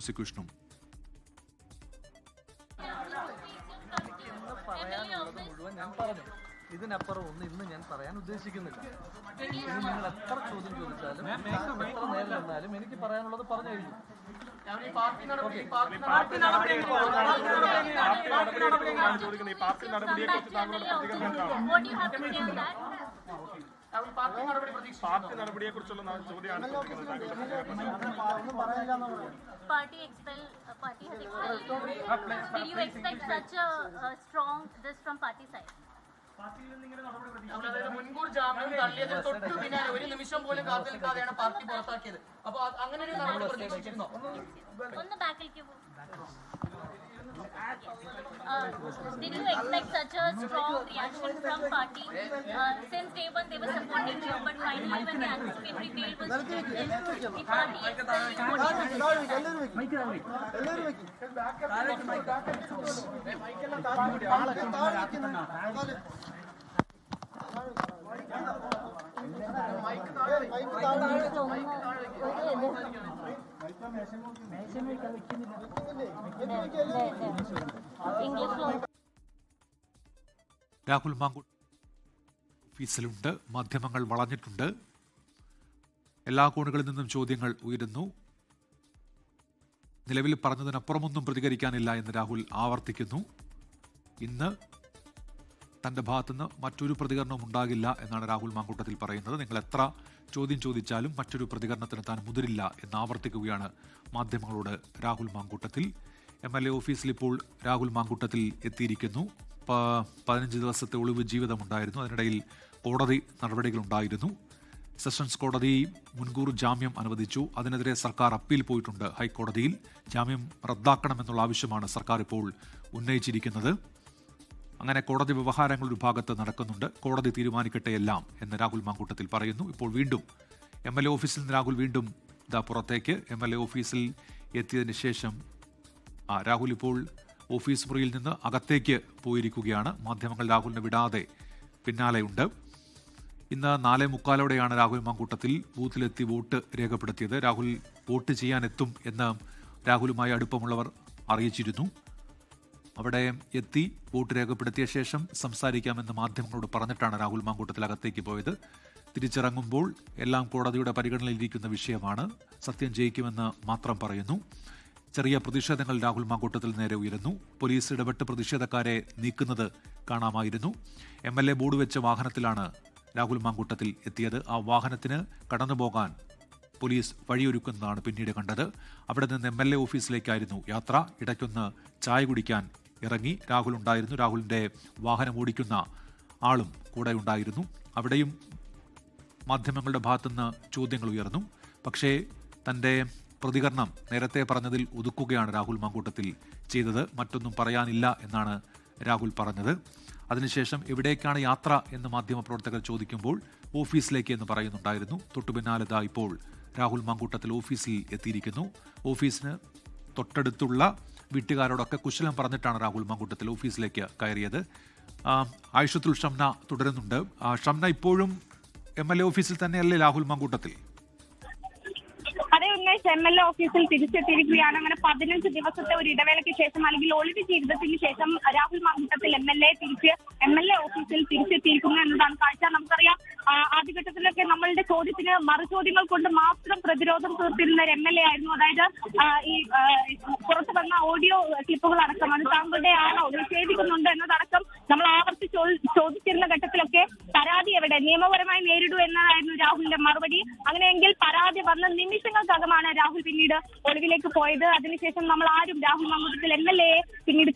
പ്രോസിക്യൂഷനും. ഇതിനപ്പുറം ഒന്നും ഇന്ന് ഞാൻ പറയാൻ ഉദ്ദേശിക്കുന്നില്ല. ഇനി നിങ്ങൾ എത്ര ചോദ്യം ചോദിച്ചാലും എത്ര നേരം വന്നാലും എനിക്ക് പറയാനുള്ളത് പറഞ്ഞു കഴിഞ്ഞു. Party has expelled. Did you expect such a strong this from party side? മുൻകൂർ ജാമ്യം തള്ളിയതിന് തൊട്ടു പിന്നാലെ ഒരു നിമിഷം പോലും കാത്തു നിൽക്കാതെയാണ് പാർട്ടി പുറത്താക്കിയത്. അപ്പൊ അങ്ങനെ ഒരു നടപടി പ്രതീക്ഷിച്ചിരുന്നോ? ഒന്ന് ബാക്കിലേക്ക് പോകും. Did you expect such a strong reaction from party? Since day one they were supporting you, but finally when the anticipatory bail was rejected, the party expelled you. What do you Rahul Mankoottam ഓഫീസിലുണ്ട്. മാധ്യമങ്ങൾ വളഞ്ഞിട്ടുണ്ട്. എല്ലാ കോണുകളിൽ നിന്നും ചോദ്യങ്ങൾ ഉയരുന്നു. നിലവിൽ പറഞ്ഞതിനപ്പുറമൊന്നും പ്രതികരിക്കാനില്ല എന്ന് രാഹുൽ ആവർത്തിക്കുന്നു. ഇന്ന് തന്റെ ഭാഗത്തുനിന്ന് മറ്റൊരു പ്രതികരണവും ഉണ്ടാകില്ല എന്നാണ് രാഹുൽ മാങ്കൂട്ടത്തിൽ പറയുന്നത്. നിങ്ങൾ എത്ര ചോദ്യം ചോദിച്ചാലും മറ്റൊരു പ്രതികരണത്തിന് താൻ മുതിരില്ല എന്ന് ആവർത്തിക്കുകയാണ് മാധ്യമങ്ങളോട് രാഹുൽ മാങ്കൂട്ടത്തിൽ. MLA ഓഫീസിൽ ഇപ്പോൾ രാഹുൽ മാങ്കൂട്ടത്തിൽ എത്തിയിരിക്കുന്നു. 15 ദിവസത്തെ ഒളിവ് ജീവിതമുണ്ടായിരുന്നു. അതിനിടയിൽ കോടതി നടപടികളുണ്ടായിരുന്നു. സെഷൻസ് കോടതി മുൻകൂർ ജാമ്യം അനുവദിച്ചു. അതിനെതിരെ സർക്കാർ അപ്പീൽ പോയിട്ടുണ്ട് ഹൈക്കോടതിയിൽ. ജാമ്യം റദ്ദാക്കണമെന്നുള്ള ആവശ്യമാണ് സർക്കാർ ഇപ്പോൾ ഉന്നയിച്ചിരിക്കുന്നത്. അങ്ങനെ കോടതി വ്യവഹാരങ്ങൾ ഒരു ഭാഗത്ത് നടക്കുന്നുണ്ട്. കോടതി തീരുമാനിക്കട്ടെ എല്ലാം എന്ന് രാഹുൽ മാങ്കൂട്ടത്തിൽ പറയുന്നു. ഇപ്പോൾ വീണ്ടും MLA ഓഫീസിൽ നിന്ന് രാഹുൽ വീണ്ടും പുറത്തേക്ക്. MLA ഓഫീസിൽ എത്തിയതിന് ശേഷം രാഹുൽ ഇപ്പോൾ ഓഫീസ് മുറിയിൽ നിന്ന് അകത്തേക്ക് പോയിരിക്കുകയാണ്. മാധ്യമങ്ങൾ രാഹുലിനെ വിടാതെ പിന്നാലെയുണ്ട്. ഇന്ന് 4:45 രാഹുൽ മാങ്കൂട്ടത്തിൽ ബൂത്തിലെത്തി വോട്ട് രേഖപ്പെടുത്തിയത്. രാഹുൽ വോട്ട് ചെയ്യാനെത്തും എന്ന് രാഹുലുമായി അടുപ്പമുള്ളവർ അറിയിച്ചിരുന്നു. അവിടെ എത്തി വോട്ട് രേഖപ്പെടുത്തിയ ശേഷം സംസാരിക്കാമെന്ന് മാധ്യമങ്ങളോട് പറഞ്ഞിട്ടാണ് രാഹുൽ മാങ്കൂട്ടത്തിൽ അകത്തേക്ക് പോയത്. തിരിച്ചിറങ്ങുമ്പോൾ എല്ലാം കോടതിയുടെ പരിഗണനയിലിരിക്കുന്ന വിഷയമാണ്, സത്യം ജയിക്കുമെന്ന് മാത്രം പറയുന്നു. ചെറിയ പ്രതിഷേധങ്ങൾ രാഹുൽ മാങ്കൂട്ടത്തിൽ നേരെ ഉയരുന്നു. പോലീസ് ഇടപെട്ട് പ്രതിഷേധക്കാരെ നീക്കുന്നത് കാണാമായിരുന്നു. MLA ബോർഡ് വെച്ച വാഹനത്തിലാണ് രാഹുൽ മാങ്കൂട്ടത്തിൽ എത്തിയത്. ആ വാഹനത്തിന് കടന്നുപോകാൻ പോലീസ് വഴിയൊരുക്കുന്നതാണ് പിന്നീട് കണ്ടത്. അവിടെ നിന്ന് MLA ഓഫീസിലേക്കായിരുന്നു യാത്ര. ഇടയ്ക്കൊന്ന് ചായ കുടിക്കാൻ ഇറങ്ങി. രാഹുൽ ഉണ്ടായിരുന്നു. രാഹുലിൻ്റെ വാഹനം ഓടിക്കുന്ന ആളും കൂടെ ഉണ്ടായിരുന്നു. അവിടെയും മാധ്യമങ്ങളുടെ ഭാഗത്തുനിന്ന് ചോദ്യങ്ങൾ ഉയർന്നു. പക്ഷേ തൻ്റെ പ്രതികരണം നേരത്തെ പറഞ്ഞതിൽ ഒതുക്കുകയാണ് രാഹുൽ മാങ്കൂട്ടത്തിൽ ചെയ്തത്. മറ്റൊന്നും പറയാനില്ല എന്നാണ് രാഹുൽ പറഞ്ഞത്. അതിനുശേഷം എവിടേക്കാണ് യാത്ര എന്ന് മാധ്യമപ്രവർത്തകർ ചോദിക്കുമ്പോൾ ഓഫീസിലേക്ക് എന്ന് പറയുന്നുണ്ടായിരുന്നു. തൊട്ടുപിന്നാലെ ഇപ്പോൾ രാഹുൽ മാങ്കൂട്ടത്തിൽ ഓഫീസിൽ എത്തിയിരിക്കുന്നു. ഓഫീസിന് തൊട്ടടുത്തുള്ള വീട്ടുകാരോടൊക്കെ കുശലം പറഞ്ഞിട്ടാണ് രാഹുൽ മാങ്കൂട്ടത്തിൽ ഓഫീസിലേക്ക് കയറിയത്. ആയിഷത്തുൽ ഷംന തുടരുന്നുണ്ട്. ഷംന, ഇപ്പോഴും MLA ഓഫീസിൽ തന്നെയല്ലേ രാഹുൽ മാങ്കൂട്ടത്തിൽ? അതെ ഉന്മേഷ്, MLA ഓഫീസിൽ തിരിച്ചെത്തിയിരിക്കുകയാണ്. അങ്ങനെ 15 ദിവസത്തെ ഒരു ഇടവേളയ്ക്ക് ശേഷം അല്ലെങ്കിൽ ഒളിവ് ജീവിതത്തിന് ശേഷം രാഹുൽ മാങ്കൂട്ടത്തിൽ MLA ഓഫീസിൽ തിരിച്ചെത്തിയിരിക്കുന്നു എന്നതാണ് കാഴ്ച. നമുക്കറിയാം, ആദ്യഘട്ടത്തിലൊക്കെ നമ്മളുടെ ചോദ്യത്തിന് മറുചോദ്യങ്ങൾ കൊണ്ട് മാത്രം പ്രതിരോധം തീർത്തിരുന്ന ഒരു MLA ആയിരുന്നു. അതായത് ഈ പുറത്തു വന്ന ഓഡിയോ ക്ലിപ്പുകൾ അടക്കം അത് താങ്കളുടെ ആണോ, നിഷേധിക്കുന്നുണ്ട് എന്നതടക്കം നമ്മൾ ആവർത്തി ചോദിച്ചിരുന്ന ഘട്ടത്തിലൊക്കെ പരാതി എവിടെ, നിയമപരമായി നേരിടൂ എന്നതായിരുന്നു രാഹുലിന്റെ മറുപടി. അങ്ങനെയെങ്കിൽ പരാതി വന്ന നിമിഷങ്ങൾക്കകമാണ് രാഹുൽ പിന്നീട് ഒളിവിലേക്ക് പോയത്. അതിനുശേഷം നമ്മൾ ആരും രാഹുൽ മാങ്കൂട്ടത്തിൽ MLA പിന്നീട്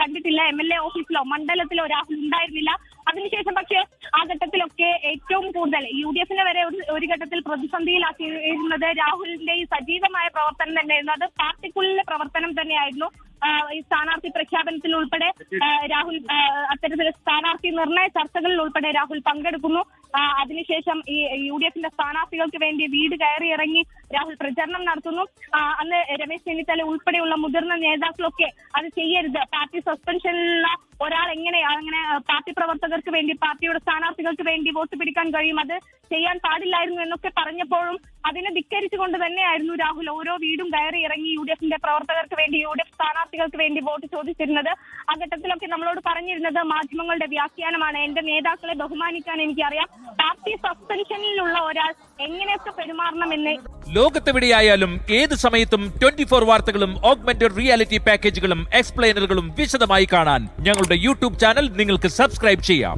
കണ്ടിട്ടില്ല. MLA ഓഫീസിലോ മണ്ഡലത്തിലോ രാഹുൽ ഉണ്ടായിരുന്നില്ല. അതിനുശേഷം പക്ഷേ ആ ഘട്ടത്തിലൊക്കെ ഏറ്റവും കൂടുതൽ UDF വരെ ഒരു ഘട്ടത്തിൽ പ്രതിസന്ധിയിലാക്കിയിരുന്നത് രാഹുലിന്റെ ഈ സജീവമായ പ്രവർത്തനം തന്നെയായിരുന്നു. അത് പാർട്ടിക്കുള്ളിലെ പ്രവർത്തനം തന്നെയായിരുന്നു. ഈ സ്ഥാനാർത്ഥി പ്രഖ്യാപനത്തിൽ ഉൾപ്പെടെ രാഹുൽ അത്തരത്തിൽ സ്ഥാനാർത്ഥി നിർണയ ചർച്ചകളിൽ ഉൾപ്പെടെ രാഹുൽ പങ്കെടുക്കുന്നു. അതിനുശേഷം ഈ UDF-ന്റെ സ്ഥാനാർത്ഥികൾക്ക് വേണ്ടി വീട് കയറി ഇറങ്ങി രാഹുൽ പ്രചരണം നടത്തുന്നു. അന്ന് രമേശ് ചെന്നിത്തല ഉൾപ്പെടെയുള്ള മുതിർന്ന നേതാക്കളൊക്കെ അത് ചെയ്യരുത്, പാർട്ടി സസ്പെൻഷനിലുള്ള ഒരാൾ അങ്ങനെ പാർട്ടി പ്രവർത്തകർക്ക് വേണ്ടി, പാർട്ടിയുടെ സ്ഥാനാർത്ഥികൾക്ക് വേണ്ടി വോട്ട് പിടിക്കാൻ കഴിയും, അത് ചെയ്യാൻ പാടില്ലായിരുന്നു എന്നൊക്കെ പറഞ്ഞപ്പോഴും അതിനെ ധിക്കരിച്ചുകൊണ്ട് തന്നെയായിരുന്നു രാഹുൽ ഓരോ വീടും കയറി ഇറങ്ങി UDF-ന്റെ പ്രവർത്തകർക്ക് വേണ്ടി, UDF സ്ഥാനാർത്ഥികൾക്ക് വേണ്ടി വോട്ട് ചോദിച്ചിരുന്നത്. ആ ഘട്ടത്തിലൊക്കെ നമ്മളോട് പറഞ്ഞിരുന്നത് മാധ്യമങ്ങളുടെ വ്യാഖ്യാനമാണ്, എന്റെ നേതാക്കളെ ബഹുമാനിക്കാൻ എനിക്കറിയാം, പാർട്ടി സസ്പെൻഷനിലുള്ള ഒരാൾ എങ്ങനെയൊക്കെ പെരുമാറണമെന്ന്. ലോകത്തെവിടെയായാലും ഏത് സമയത്തും 24 വാർത്തകളും ഓഗ്മെന്റഡ് റിയാലിറ്റി പാക്കേജുകളും എക്സ്പ്ലെയിനറുകളും വിശദമായി കാണാൻ ഞങ്ങളുടെ YouTube ചാനൽ നിങ്ങൾക്ക് സബ്സ്ക്രൈബ് ചെയ്യാം.